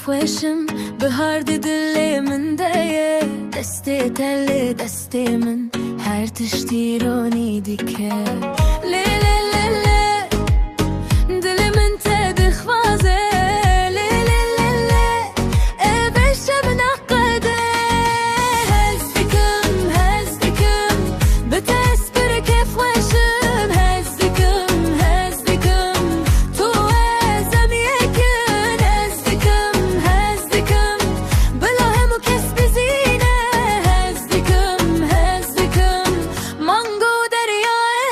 وشم بهارد دل من دایه دسته تل دسته من هر تشتی رونی دیکه لیلی لیلی دل من تد خوازه لیلی لیلی بشم نقده هزدکم هزدکم بتسبر کف وشم هزدکم هزدکم تو ازم یکن هزدکم هزدکم بلا همو کس بزینه هزدکم هزدکم مانگو دریای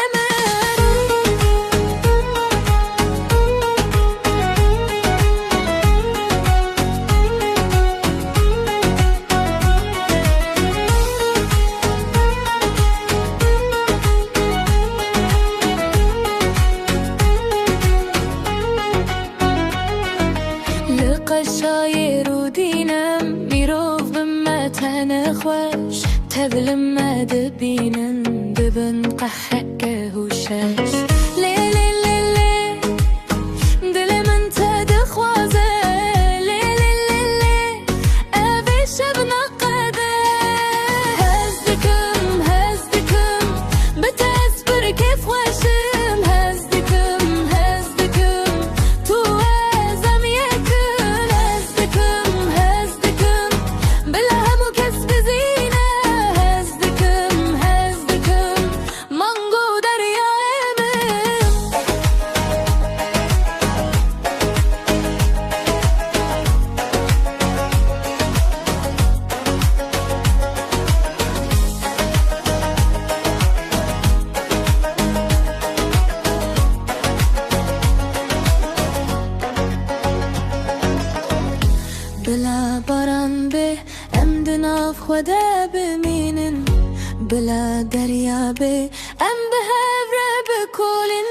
لقشایر و دینم میروف بمتن خوش تبل ما دبینن دبن قحقه وشش لیلی لیلی دل من تد خوازه لیلی لیلی بشم نقده هزدکم هزدکم بتسبر کف وشم هزدکم هزدکم تو ازم یکن هزدکم هزدکم بلا همو کس بزینه هزدکم هزدکم مانگو دریای من بلا باران به ام دناف خدا بمینن بلا دریا به ام به هفره بکولن